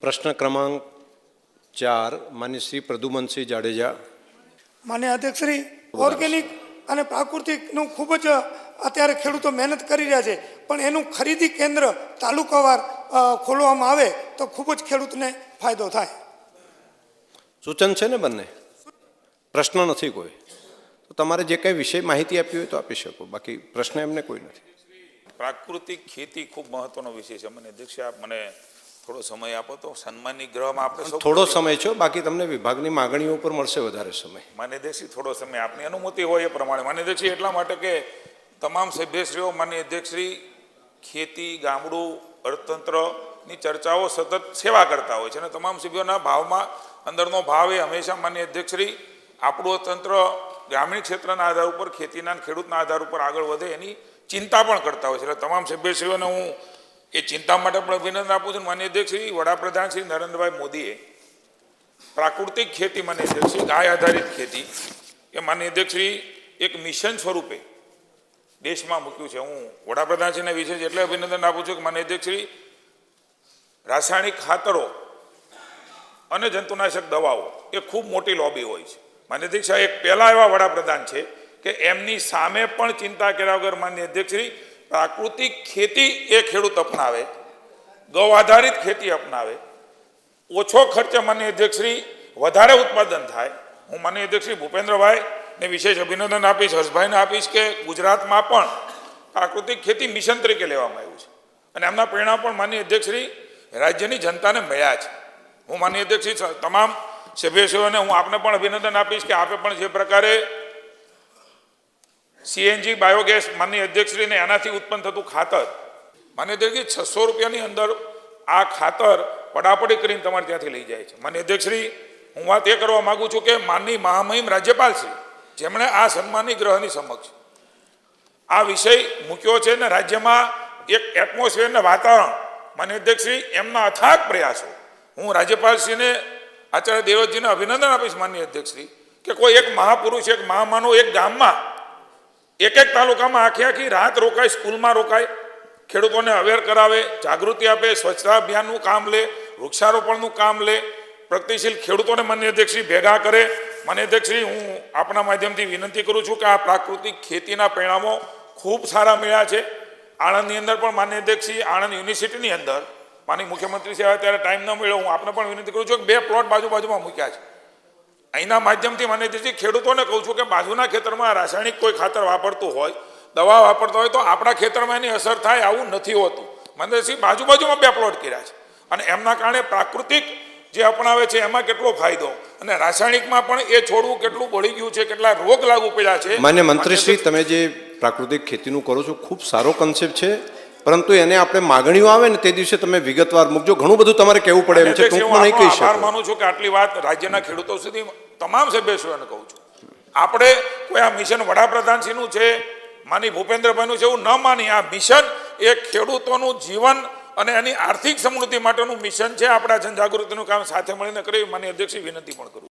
પ્રશ્ન ક્રમાંક 4 માન્ય શ્રી પ્રદ્યુમનસિંહ જાડેજા. માન્ય અધ્યક્ષ શ્રી, ઓર્ગેનિક અને પ્રાકૃતિકનું ખૂબ જ અત્યારે ખેડૂતો મહેનત કરી રહ્યા છે, પણ એનું ખરીદી કેન્દ્ર તાલુકાવાર ખોલવામાં આવે તો ખૂબ જ ખેડૂતને ફાયદો થાય. સૂચન છે ને બંને? પ્રશ્ન નથી કોઈ? તો તમારે જે કંઈ વિષય માહિતી આપી હોય તો આપી શકો, બાકી પ્રશ્ન એમને કોઈ નથી. પ્રાકૃતિક ખેતી ખૂબ મહત્વનો વિષય છે. મને અધ્યક્ષ આપ મને થોડો સમય આપો તો સન્માનની ગ્રહમાં આપણે સૌ થોડો સમય છો, બાકી તમને વિભાગની માગણીઓ ઉપર મળશે વધારે સમય. માન્ય અધ્યક્ષશ્રી થોડો સમય આપની અનુમતિ હોય એ પ્રમાણે. માન્ય અધ્યક્ષશ્રી એટલા માટે કે તમામ સભ્યશ્રીઓ માન્ય અધ્યક્ષશ્રી ખેતી, ગામડું, અર્થતંત્રની ચર્ચાઓ સતત સેવા કરતા હોય છે અને તમામ સભ્યોના ભાવમાં અંદરનો ભાવ એ હંમેશા માન્ય અધ્યક્ષશ્રી આપણું અર્થતંત્ર ગ્રામીણ ક્ષેત્રના આધાર ઉપર, ખેતીના ખેડૂતના આધાર ઉપર આગળ વધે એની ચિંતા પણ કરતા હોય છે. એટલે તમામ સભ્યશ્રીઓને હું એ ચિંતા માટે પણ અભિનંદન આપું છું. માન્ય અધ્યક્ષશ્રી વડાપ્રધાન શ્રી નરેન્દ્રભાઈ મોદીએ પ્રાકૃતિક ખેતી, માન્ય અધ્યક્ષશ્રી ગાય આધારિત ખેતી એ માન્ય અધ્યક્ષશ્રી એક મિશન સ્વરૂપે દેશમાં મૂક્યું છે. હું વડાપ્રધાનશ્રીને વિશેષ એટલે અભિનંદન આપું છું કે માન્ય અધ્યક્ષશ્રી રાસાયણિક ખાતરો અને જંતુનાશક દવાઓ એ ખૂબ મોટી લોબી હોય છે. માન્ય અધ્યક્ષ એક પહેલા એવા વડાપ્રધાન છે કે એમની સામે પણ ચિંતા કર્યા વગર માન્ય અધ્યક્ષશ્રી પ્રાકૃતિક ખેતી એ ખેડૂત અપનાવે, ગૌ આધારિત ખેતી અપનાવે, ઓછો ખર્ચે માન્ય અધ્યક્ષશ્રી વધારે ઉત્પાદન થાય. હું માન્ય અધ્યક્ષશ્રી ભૂપેન્દ્રભાઈને વિશેષ અભિનંદન આપીશ, હર્ષભાઈને આપીશ કે ગુજરાતમાં પણ પ્રાકૃતિક ખેતી મિશન તરીકે લેવામાં આવ્યું છે અને એમના પરિણામ પણ માન્ય અધ્યક્ષશ્રી રાજ્યની જનતાને મળ્યા છે. હું માન્ય અધ્યક્ષશ્રી તમામ સભ્યશ્રીઓને હું આપને પણ અભિનંદન આપીશ કે આપે પણ જે પ્રકારે સીએનજી બાયોગેસ માન્ય અધ્યક્ષશ્રીને એનાથી ઉત્પન્ન થતું ખાતર, માન્ય અધ્યક્ષશ્રી 600 રૂપિયાની અંદર આ ખાતર પડાપડી કરીને તમારે ત્યાંથી લઈ જાય છે. માન્ય અધ્યક્ષશ્રી હું વાત એ કરવા માગું છું કે માનની મહામહિમ રાજ્યપાલશ્રી જેમણે આ સન્માનની ગ્રહની સમક્ષ આ વિષય મૂક્યો છે ને રાજ્યમાં એક એટમોસ્ફિયરને વાતાવરણ, માન્ય અધ્યક્ષશ્રી એમના અથાગ પ્રયાસો, હું રાજ્યપાલશ્રીને આચાર્ય દેવજીને અભિનંદન આપીશ માન્ય અધ્યક્ષશ્રી કે કોઈ એક મહાપુરુષ, એક મહામાનવ એક ગામમાં, એક તાલુકામાં આખી રાત રોકાય, સ્કૂલમાં રોકાય, ખેડૂતોને અવેર કરાવે, જાગૃતિ આપે, સ્વચ્છતા અભિયાનનું કામ લે, વૃક્ષારોપણનું કામ લે, પ્રગતિશીલ ખેડૂતોને માન્ય અધ્યક્ષશ્રી ભેગા કરે. માન્ય અધ્યક્ષશ્રી હું આપના માધ્યમથી વિનંતી કરું છું કે આ પ્રાકૃતિક ખેતીના પરિણામો ખૂબ સારા મળ્યા છે. આણંદની અંદર પણ માન્ય અધ્યક્ષશ્રી આણંદ યુનિવર્સિટીની અંદર માની મુખ્યમંત્રી છે, ત્યારે ટાઈમ ન મળ્યો, હું આપને પણ વિનંતી કરું છું કે 2 પ્લોટ બાજુમાં મૂક્યા છે. અહીંના માધ્યમથી માન્ય અધ્યક્ષશ્રી ખેડૂતોને કહું છું કે બાજુના ખેતરમાં રાસાયણિક કોઈ ખાતર વાપરતું હોય, દવા વાપરતા હોય તો આપણા ખેતરમાં એની અસર થાય આવું નથી હોતું. માન્ય અધ્યક્ષશ્રી બાજુમાં 2 પ્લોટ કર્યા છે અને એમના કારણે પ્રાકૃતિક જે અપનાવે છે એમાં કેટલો ફાયદો અને રાસાયણિકમાં પણ એ છોડવું કેટલું બળી ગયું છે, કેટલા રોગ લાગુ પડ્યા છે. માન્ય મંત્રીશ્રી, તમે જે પ્રાકૃતિક ખેતીનું કરો છો ખૂબ સારો કન્સેપ્ટ છે, પરંતુ એને આપણે માગણીઓ આવે ને તે દિવસે તમે વિગતવાર મૂકજો. ઘણું બધું તમારે કહેવું પડે એમ છે, ટૂંકમાં નહીં કહી શકો. માનું છું કે આટલી વાત રાજ્યના ખેડૂતો સુધી તમામ સભ્યશ્રીઓને કહું છું. આપણે કોઈ આ મિશન વડાપ્રધાનશ્રીનું છે, માની ભૂપેન્દ્રભાઈનું છે એવું ન માની. આ મિશન એ ખેડૂતોનું જીવન અને એની આર્થિક સમૃદ્ધિ માટેનું મિશન છે. આપણા જનજાગૃતિનું કામ સાથે મળીને કરી માની અધ્યક્ષશ્રી વિનંતી પણ કરું.